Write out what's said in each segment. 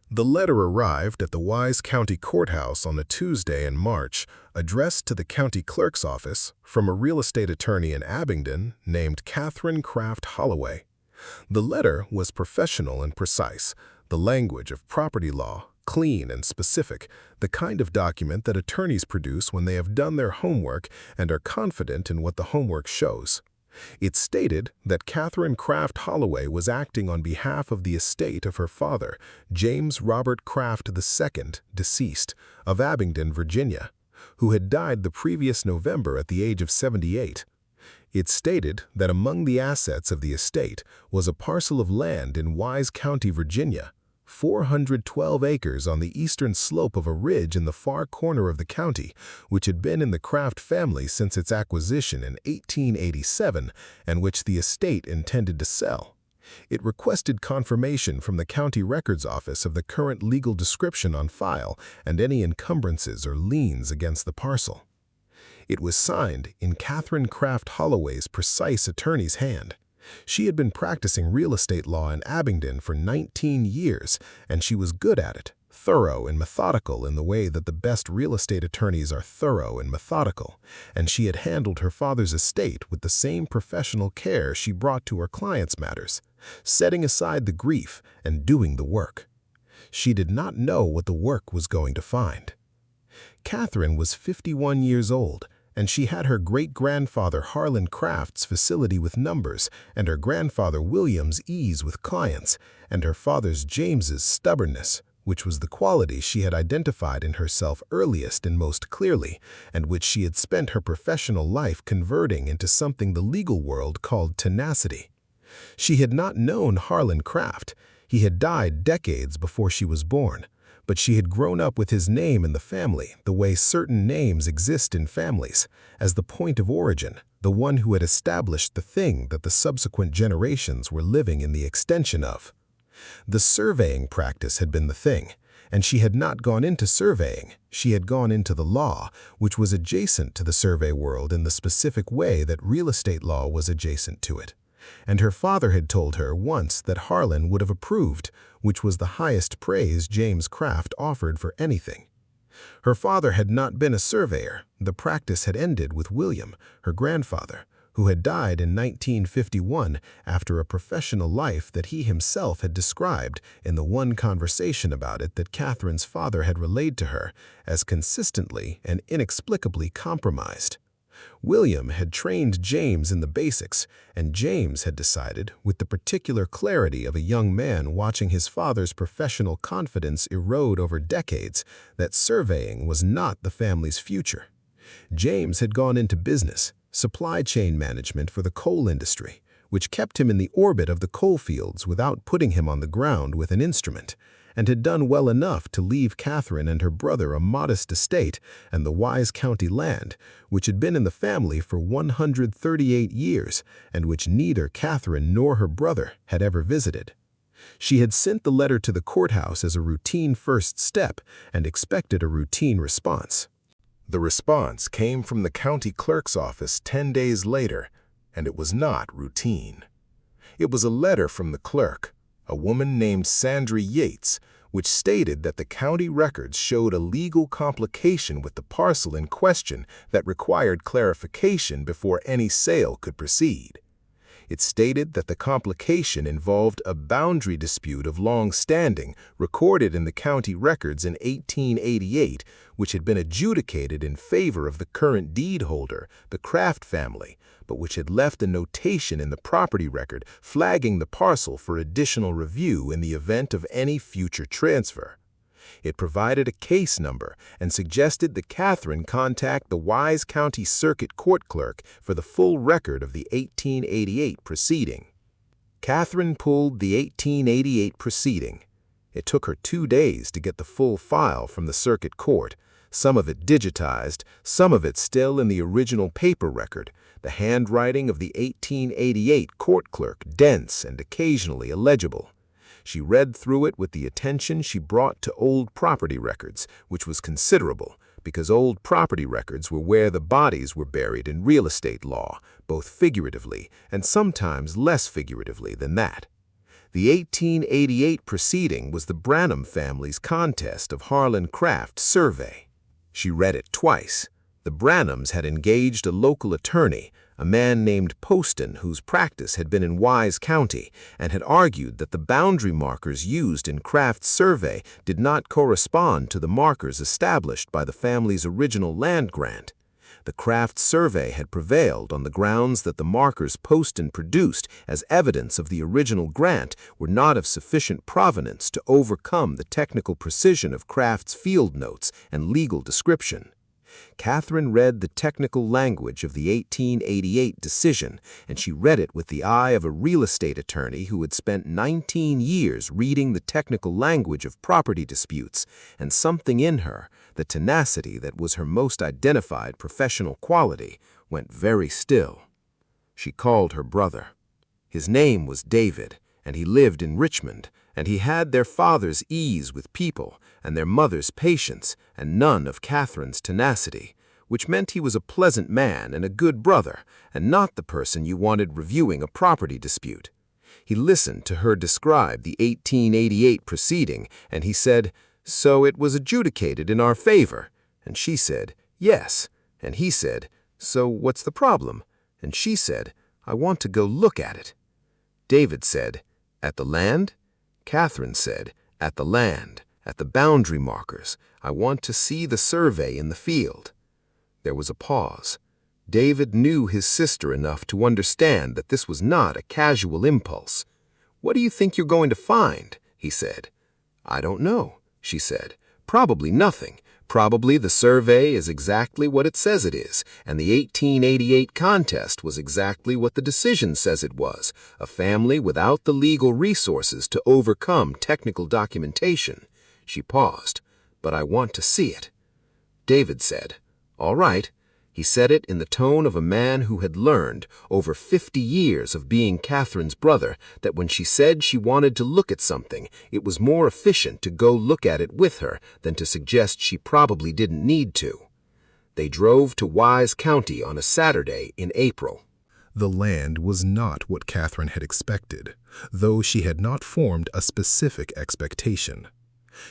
The letter arrived at the Wise County Courthouse on a Tuesday in March, addressed to the county clerk's office from a real estate attorney in Abingdon named Craft Holloway. The letter was professional and precise, the language of property law, clean and specific, the kind of document that attorneys produce when they have done their homework and are confident in what the homework shows. It stated that Craft Holloway was acting on behalf of the estate of her father, James Robert Craft II, deceased, of Abingdon, Virginia, who had died the previous November at the age of 78. It stated that among the assets of the estate was a parcel of land in Wise County, Virginia, 412 acres on the eastern slope of a ridge in the far corner of the county, which had been in the Craft family since its acquisition in 1887 and which the estate intended to sell. It requested confirmation from the county records office of the current legal description on file and any encumbrances or liens against the parcel. It was signed in Craft Holloway's precise attorney's hand. She had been practicing real estate law in Abingdon for 19 years, and she was good at it, thorough and methodical in the way that the best real estate attorneys are thorough and methodical, and she had handled her father's estate with the same professional care she brought to her clients' matters, setting aside the grief and doing the work. She did not know what the work was going to find. Catherine was 51 years old, and she had her great-grandfather Harlan Craft's facility with numbers, and her grandfather William's ease with clients, and her father's James's stubbornness, which was the quality she had identified in herself earliest and most clearly, and which she had spent her professional life converting into something the legal world called tenacity. She had not known Harlan Craft. He had died decades before she was born. But she had grown up with his name in the family, the way certain names exist in families, as the point of origin, the one who had established the thing that the subsequent generations were living in the extension of. The surveying practice had been the thing, and she had not gone into surveying, she had gone into the law, which was adjacent to the survey world in the specific way that real estate law was adjacent to it. And her father had told her once that Harlan would have approved, which was the highest praise James Craft offered for anything. Her father had not been a surveyor. The practice had ended with William, her grandfather, who had died in 1951 after a professional life that he himself had described in the one conversation about it that Catherine's father had relayed to her as consistently and inexplicably compromised. William had trained James in the basics, and James had decided, with the particular clarity of a young man watching his father's professional confidence erode over decades, that surveying was not the family's future. James had gone into business, supply chain management for the coal industry, which kept him in the orbit of the coal fields without putting him on the ground with an instrument, and had done well enough to leave Catherine and her brother a modest estate and the Wise County land, which had been in the family for 138 years and which neither Catherine nor her brother had ever visited. She had sent the letter to the courthouse as a routine first step and expected a routine response. The response came from the county clerk's office 10 days later, and it was not routine. It was a letter from the clerk, a woman named Sandra Yates, which stated that the county records showed a legal complication with the parcel in question that required clarification before any sale could proceed. It stated that the complication involved a boundary dispute of long standing recorded in the county records in 1888, which had been adjudicated in favor of the current deed holder, the Craft family, but which had left a notation in the property record flagging the parcel for additional review in the event of any future transfer. It provided a case number and suggested that Catherine contact the Wise County Circuit Court clerk for the full record of the 1888 proceeding. Catherine pulled the 1888 proceeding. It took her 2 days to get the full file from the circuit court, some of it digitized, some of it still in the original paper record, the handwriting of the 1888 court clerk dense and occasionally illegible. She read through it with the attention she brought to old property records, which was considerable, because old property records were where the bodies were buried in real estate law, both figuratively and sometimes less figuratively than that. The 1888 proceeding was the Branham family's contest of Harlan Craft survey. She read it twice. The Branhams had engaged a local attorney, a man named Poston, whose practice had been in Wise County, and had argued that the boundary markers used in Craft's survey did not correspond to the markers established by the family's original land grant. The Craft survey had prevailed on the grounds that the markers Poston produced as evidence of the original grant were not of sufficient provenance to overcome the technical precision of Craft's field notes and legal description. Catherine read the technical language of the 1888 decision, and she read it with the eye of a real estate attorney who had spent 19 years reading the technical language of property disputes, and something in her, the tenacity that was her most identified professional quality, went very still. She called her brother. His name was David, and he lived in Richmond, and he had their father's ease with people and their mother's patience and none of Catherine's tenacity, which meant he was a pleasant man and a good brother and not the person you wanted reviewing a property dispute. He listened to her describe the 1888 proceeding, and he said, "So it was adjudicated in our favor?" And she said, "Yes." And he said, "So what's the problem?" And she said, "I want to go look at it." David said, "At the land?" Catherine said, "At the land, at the boundary markers. I want to see the survey in the field." There was a pause. David knew his sister enough to understand that this was not a casual impulse. "What do you think you're going to find?" he said. "I don't know," she said. "Probably nothing. Probably the survey is exactly what it says it is, and the 1888 contest was exactly what the decision says it was, a family without the legal resources to overcome technical documentation." She paused. "But I want to see it." David said, "All right." He said it in the tone of a man who had learned, over 50 years of being Catherine's brother, that when she said she wanted to look at something, it was more efficient to go look at it with her than to suggest she probably didn't need to. They drove to Wise County on a Saturday in April. The land was not what Catherine had expected, though she had not formed a specific expectation.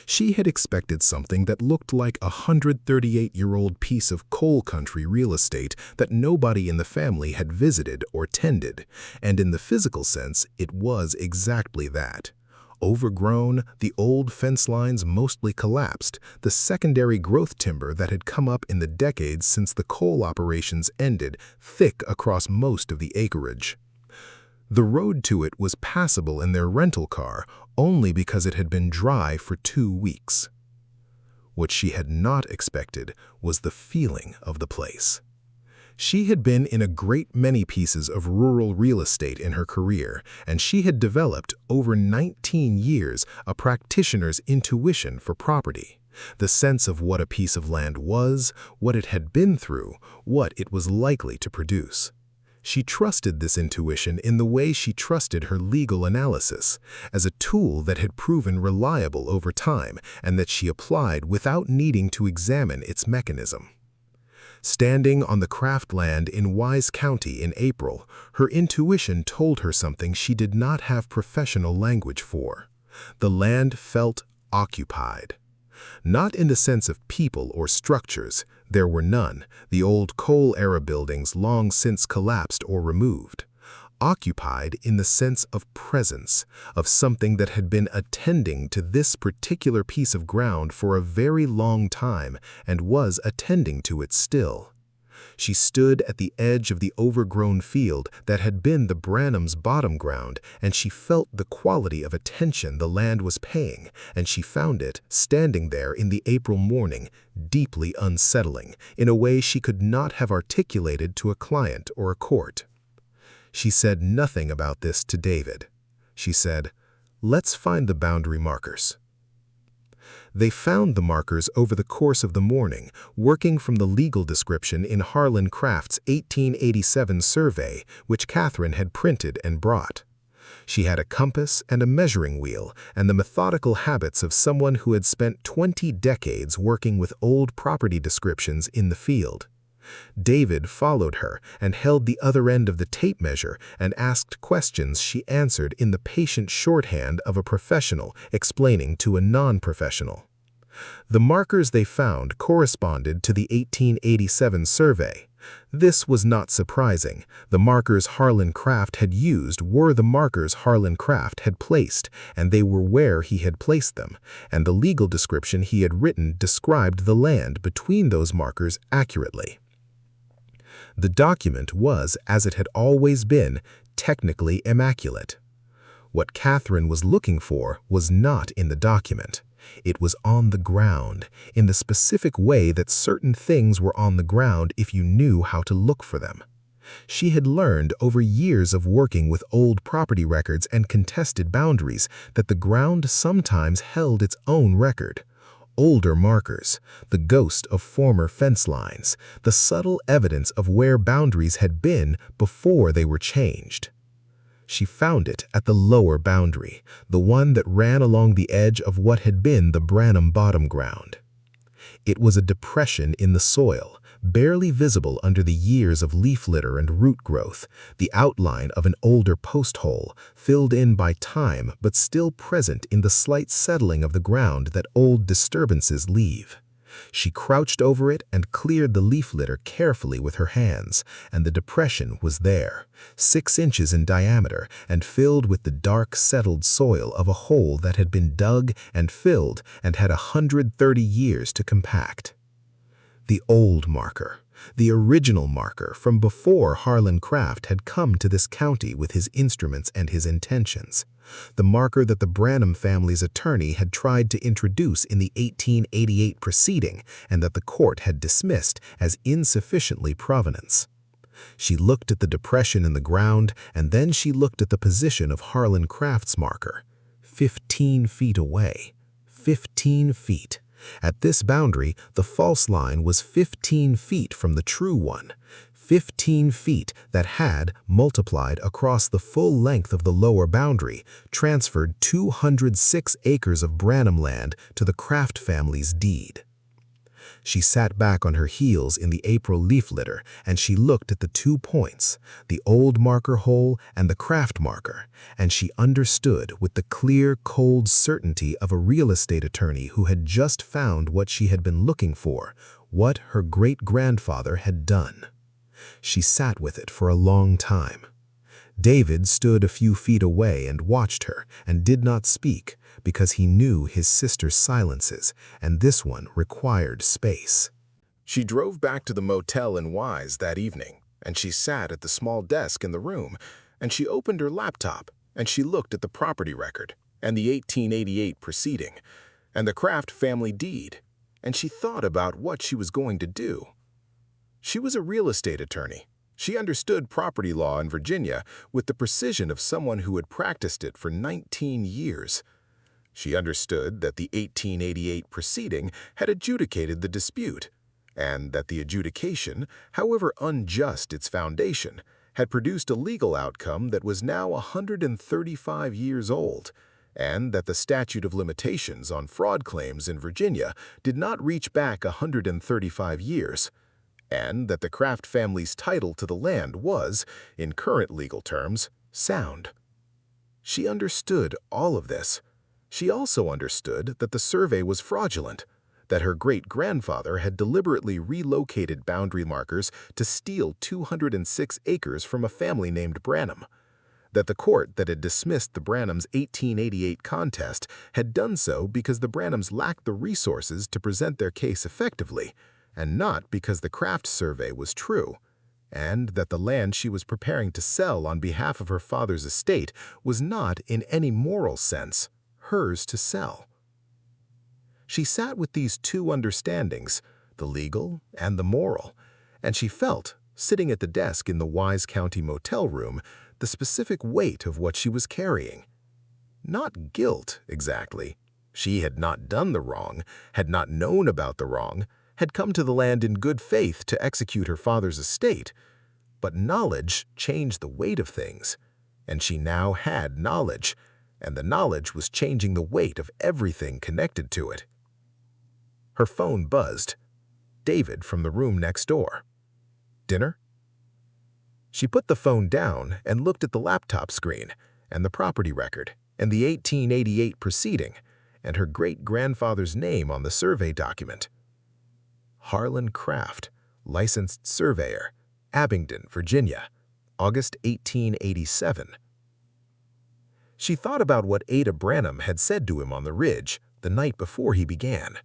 She had expected something that looked like a 138-year-old piece of coal country real estate that nobody in the family had visited or tended, and in the physical sense, it was exactly that. Overgrown, the old fence lines mostly collapsed, the secondary growth timber that had come up in the decades since the coal operations ended thick across most of the acreage. The road to it was passable in their rental car only because it had been dry for 2 weeks. What she had not expected was the feeling of the place. She had been in a great many pieces of rural real estate in her career, and she had developed, over 19 years, a practitioner's intuition for property, the sense of what a piece of land was, what it had been through, what it was likely to produce. She trusted this intuition in the way she trusted her legal analysis, as a tool that had proven reliable over time and that she applied without needing to examine its mechanism. Standing on the Craft land in Wise County in April, her intuition told her something she did not have professional language for. The land felt occupied. Not in the sense of people or structures, there were none, the old coal-era buildings long since collapsed or removed. Occupied in the sense of presence, of something that had been attending to this particular piece of ground for a very long time and was attending to it still. She stood at the edge of the overgrown field that had been the Branhams' bottom ground, and she felt the quality of attention the land was paying, and she found it, standing there in the April morning, deeply unsettling, in a way she could not have articulated to a client or a court. She said nothing about this to David. She said, "Let's find the boundary markers." They found the markers over the course of the morning, working from the legal description in Harlan Craft's 1887 survey, which Catherine had printed and brought. She had a compass and a measuring wheel and the methodical habits of someone who had spent 20 decades working with old property descriptions in the field. David followed her and held the other end of the tape measure and asked questions she answered in the patient shorthand of a professional explaining to a non-professional. The markers they found corresponded to the 1887 survey. This was not surprising. The markers Harlan Craft had used were the markers Harlan Craft had placed, and they were where he had placed them, and the legal description he had written described the land between those markers accurately. The document was, as it had always been, technically immaculate. What Catherine was looking for was not in the document. It was on the ground, in the specific way that certain things were on the ground if you knew how to look for them. She had learned over years of working with old property records and contested boundaries that the ground sometimes held its own record. Older markers, the ghost of former fence lines, the subtle evidence of where boundaries had been before they were changed. She found it at the lower boundary, the one that ran along the edge of what had been the Branham bottom ground. It was a depression in the soil, barely visible under the years of leaf litter and root growth, the outline of an older post hole, filled in by time but still present in the slight settling of the ground that old disturbances leave. She crouched over it and cleared the leaf litter carefully with her hands, and the depression was there, 6 inches in diameter and filled with the dark, settled soil of a hole that had been dug and filled and had 130 years to compact. The old marker, the original marker from before Harlan Craft had come to this county with his instruments and his intentions. The marker that the Branham family's attorney had tried to introduce in the 1888 proceeding and that the court had dismissed as insufficiently provenance. She looked at the depression in the ground, and then she looked at the position of Harlan Craft's marker. 15 feet away. 15 feet. At this boundary, the false line was 15 feet from the true one. 15 feet that had, multiplied across the full length of the lower boundary, transferred 206 acres of Branham land to the Craft family's deed. She sat back on her heels in the April leaf litter, and she looked at the 2 points, the old marker hole and the Craft marker, and she understood with the clear, cold certainty of a real estate attorney who had just found what she had been looking for, what her great-grandfather had done. She sat with it for a long time. David stood a few feet away and watched her and did not speak because he knew his sister's silences, and this one required space. She drove back to the motel in Wise that evening, and she sat at the small desk in the room, and she opened her laptop, and she looked at the property record, and the 1888 proceeding, and the Craft family deed, and she thought about what she was going to do. She was a real estate attorney. She understood property law in Virginia with the precision of someone who had practiced it for 19 years. She understood that the 1888 proceeding had adjudicated the dispute, and that the adjudication, however unjust its foundation, had produced a legal outcome that was now 135 years old, and that the statute of limitations on fraud claims in Virginia did not reach back 135 years. And that the Craft family's title to the land was, in current legal terms, sound. She understood all of this. She also understood that the survey was fraudulent, that her great-grandfather had deliberately relocated boundary markers to steal 206 acres from a family named Branham, that the court that had dismissed the Branhams' 1888 contest had done so because the Branhams lacked the resources to present their case effectively, and not because the Craft survey was true, and that the land she was preparing to sell on behalf of her father's estate was not, in any moral sense, hers to sell. She sat with these 2 understandings, the legal and the moral, and she felt, sitting at the desk in the Wise County motel room, the specific weight of what she was carrying. Not guilt, exactly. She had not done the wrong, had not known about the wrong, had come to the land in good faith to execute her father's estate, but knowledge changed the weight of things, and she now had knowledge, and the knowledge was changing the weight of everything connected to it. Her phone buzzed. David from the room next door. Dinner? She put the phone down and looked at the laptop screen, and the property record, and the 1888 proceeding, and her great-grandfather's name on the survey document. Harlan Craft, licensed surveyor, Abingdon, Virginia, August 1887. She thought about what Ada Branham had said to him on the ridge the night before he began.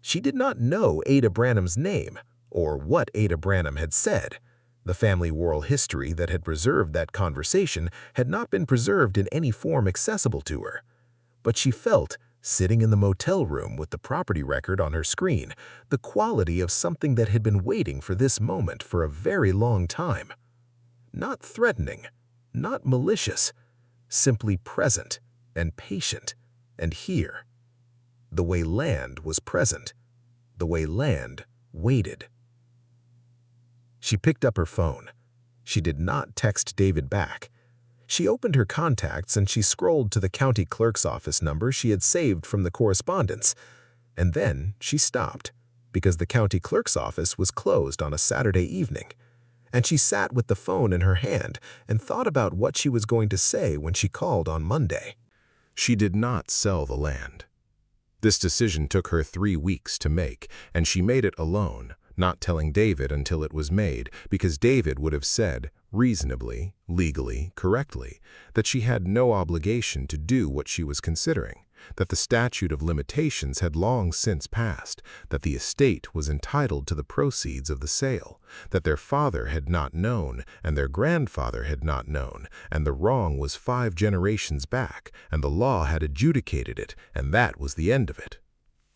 She did not know Ada Branham's name or what Ada Branham had said. The family oral history that had preserved that conversation had not been preserved in any form accessible to her. But she felt, sitting in the motel room with the property record on her screen, the quality of something that had been waiting for this moment for a very long time. Not threatening, not malicious, simply present and patient and here. The way land was present, the way land waited. She picked up her phone. She did not text David back. She opened her contacts and she scrolled to the county clerk's office number she had saved from the correspondence. And then she stopped, because the county clerk's office was closed on a Saturday evening. And she sat with the phone in her hand and thought about what she was going to say when she called on Monday. She did not sell the land. This decision took her 3 weeks to make, and she made it alone, not telling David until it was made, because David would have said, reasonably, legally, correctly, that she had no obligation to do what she was considering, that the statute of limitations had long since passed, that the estate was entitled to the proceeds of the sale, that their father had not known and their grandfather had not known, and the wrong was 5 generations back, and the law had adjudicated it, and that was the end of it.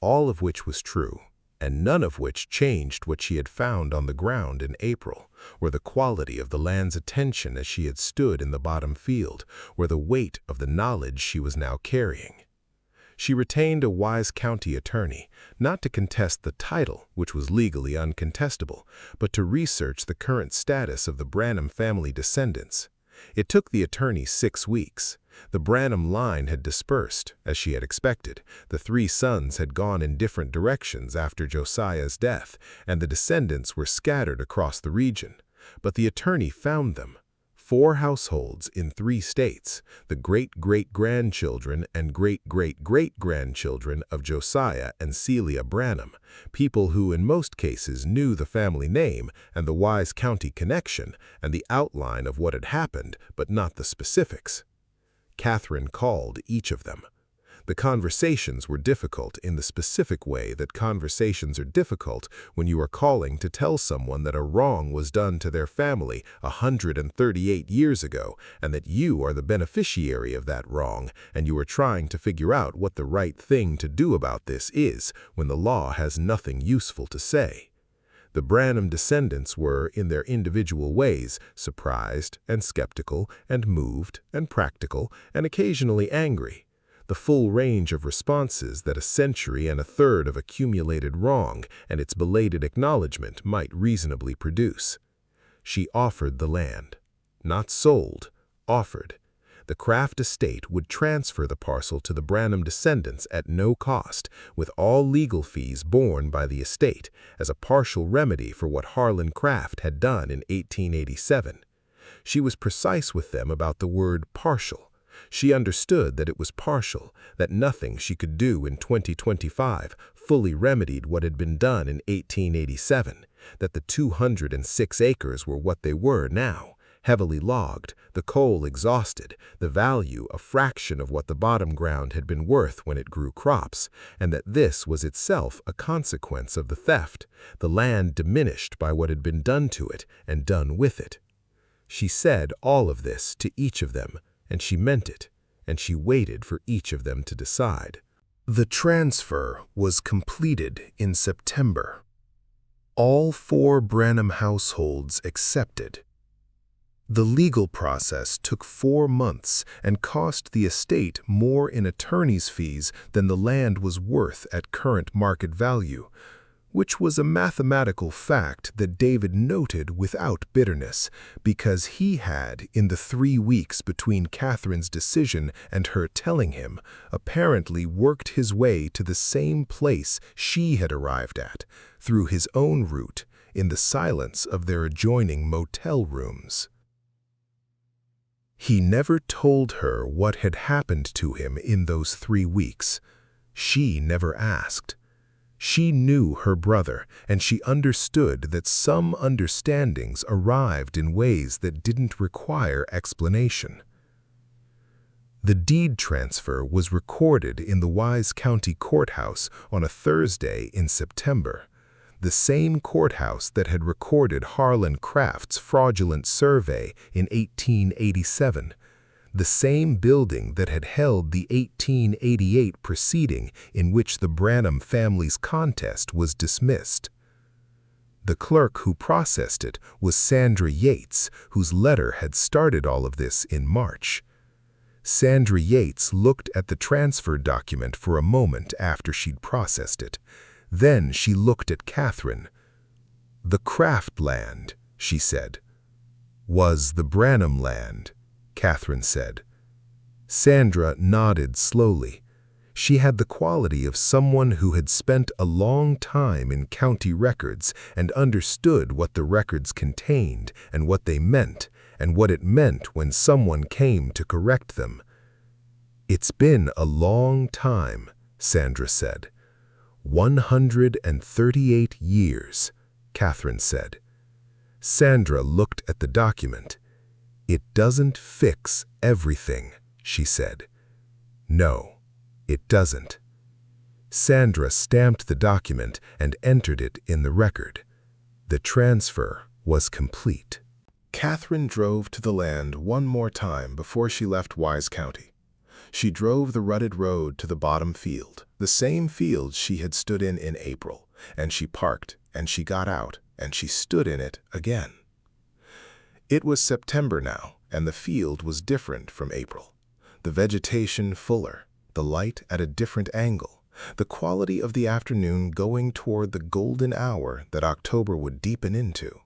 All of which was true, and none of which changed what she had found on the ground in April, where the quality of the land's attention as she had stood in the bottom field, where the weight of the knowledge she was now carrying. She retained a wise county attorney, not to contest the title, which was legally uncontestable, but to research the current status of the Branham family descendants. It took the attorney 6 weeks. The Branham line had dispersed, as she had expected. The 3 sons had gone in different directions after Josiah's death, and the descendants were scattered across the region. But the attorney found them. 4 households in 3 states, the great-great-grandchildren and great-great-great-grandchildren of Josiah and Celia Branham, people who in most cases knew the family name and the Wise County connection and the outline of what had happened, but not the specifics. Catherine called each of them. The conversations were difficult in the specific way that conversations are difficult when you are calling to tell someone that a wrong was done to their family 138 years ago and that you are the beneficiary of that wrong, and you are trying to figure out what the right thing to do about this is when the law has nothing useful to say. The Branham descendants were, in their individual ways, surprised and skeptical and moved and practical and occasionally angry. The full range of responses that a century and a third of accumulated wrong and its belated acknowledgement might reasonably produce. She offered the land. Not sold, offered. The Craft estate would transfer the parcel to the Branham descendants at no cost, with all legal fees borne by the estate, as a partial remedy for what Harlan Craft had done in 1887. She was precise with them about the word partial. She understood that it was partial, that nothing she could do in 2025 fully remedied what had been done in 1887, that the 206 acres were what they were now, heavily logged, the coal exhausted, the value a fraction of what the bottom ground had been worth when it grew crops, and that this was itself a consequence of the theft, the land diminished by what had been done to it and done with it. She said all of this to each of them, and she meant it, and she waited for each of them to decide. The transfer was completed in September. All 4 Branham households accepted. The legal process took 4 months and cost the estate more in attorney's fees than the land was worth at current market value, which was a mathematical fact that David noted without bitterness, because he had, in the 3 weeks between Catherine's decision and her telling him, apparently worked his way to the same place she had arrived at, through his own route, in the silence of their adjoining motel rooms. He never told her what had happened to him in those 3 weeks. She never asked. She knew her brother, and she understood that some understandings arrived in ways that didn't require explanation. The deed transfer was recorded in the Wise County Courthouse on a Thursday in September, the same courthouse that had recorded Harlan Craft's fraudulent survey in 1887, the same building that had held the 1888 proceeding in which the Branham family's contest was dismissed. The clerk who processed it was Sandra Yates, whose letter had started all of this in March. Sandra Yates looked at the transfer document for a moment after she'd processed it. Then she looked at Catherine. "The Craft land," she said. "Was the Branham land," Catherine said. Sandra nodded slowly. She had the quality of someone who had spent a long time in county records and understood what the records contained and what they meant, and what it meant when someone came to correct them. "It's been a long time," Sandra said. 138 years, Catherine said. Sandra looked at the document. "It doesn't fix everything," she said. "No, it doesn't." Sandra stamped the document and entered it in the record. The transfer was complete. Catherine drove to the land one more time before she left Wise County. She drove the rutted road to the bottom field, the same field she had stood in April, and she parked, and she got out, and she stood in it again. It was September now, and the field was different from April. The vegetation fuller, the light at a different angle, the quality of the afternoon going toward the golden hour that October would deepen into.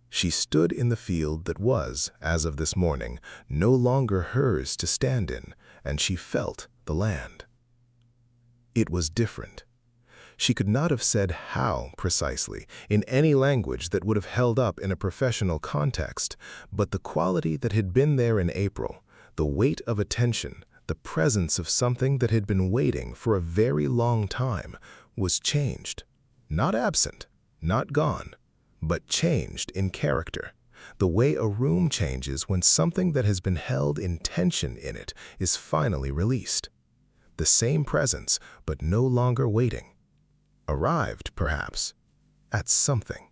She stood in the field that was, as of this morning, no longer hers to stand in, and she felt the land. It was different. She could not have said how precisely, in any language that would have held up in a professional context, but the quality that had been there in April, the weight of attention, the presence of something that had been waiting for a very long time, was changed. Not absent, not gone, but changed in character, the way a room changes when something that has been held in tension in it is finally released. The same presence, but no longer waiting. Arrived, perhaps, at something.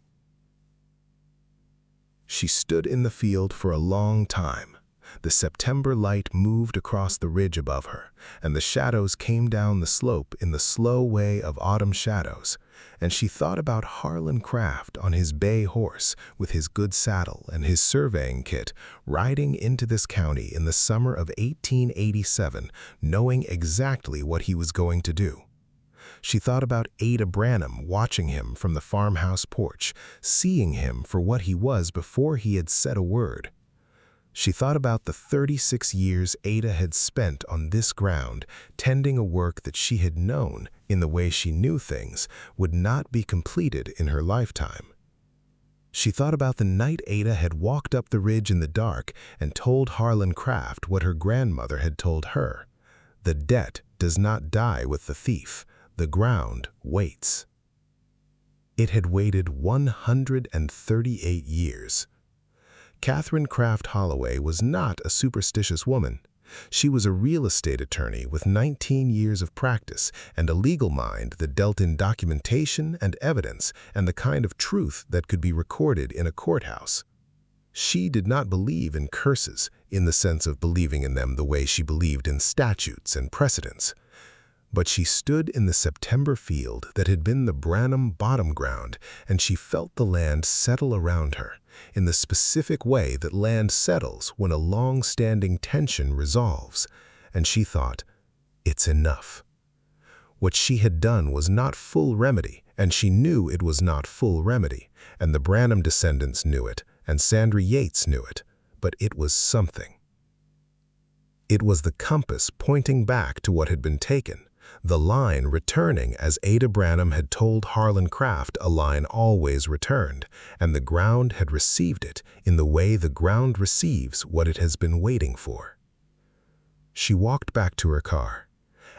She stood in the field for a long time. The September light moved across the ridge above her, and the shadows came down the slope in the slow way of autumn shadows, and she thought about Harlan Craft on his bay horse with his good saddle and his surveying kit, riding into this county in the summer of 1887, knowing exactly what he was going to do. She thought about Ada Branham watching him from the farmhouse porch, seeing him for what he was before he had said a word. She thought about the 36 years Ada had spent on this ground, tending a work that she had known, in the way she knew things, would not be completed in her lifetime. She thought about the night Ada had walked up the ridge in the dark and told Harlan Craft what her grandmother had told her. The debt does not die with the thief. The ground waits. It had waited 138 years. Catherine Craft Holloway was not a superstitious woman. She was a real estate attorney with 19 years of practice and a legal mind that dealt in documentation and evidence and the kind of truth that could be recorded in a courthouse. She did not believe in curses in the sense of believing in them the way she believed in statutes and precedents. But she stood in the September field that had been the Branham bottom ground, and she felt the land settle around her, in the specific way that land settles when a long-standing tension resolves, and she thought, it's enough. What she had done was not full remedy, and she knew it was not full remedy, and the Branham descendants knew it, and Sandra Yates knew it, but it was something. It was the compass pointing back to what had been taken, the line returning as Ada Branham had told Harlan Craft a line always returned, and the ground had received it in the way the ground receives what it has been waiting for. She walked back to her car.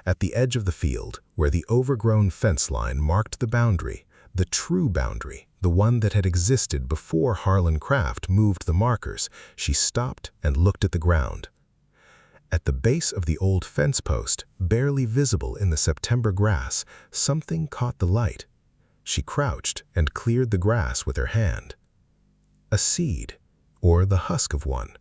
At the edge of the field, where the overgrown fence line marked the boundary, the true boundary, the one that had existed before Harlan Craft moved the markers, she stopped and looked at the ground. At the base of the old fence post, barely visible in the September grass, something caught the light. She crouched and cleared the grass with her hand. A seed, or the husk of one,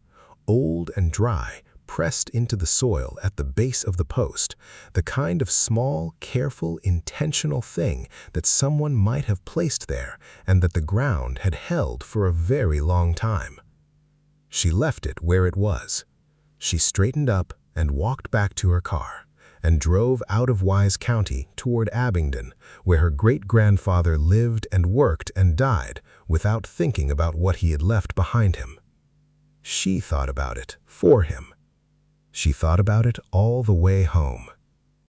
old and dry, pressed into the soil at the base of the post, the kind of small, careful, intentional thing that someone might have placed there and that the ground had held for a very long time. She left it where it was. She straightened up and walked back to her car and drove out of Wise County toward Abingdon, where her great-grandfather lived and worked and died without thinking about what he had left behind him. She thought about it for him. She thought about it all the way home.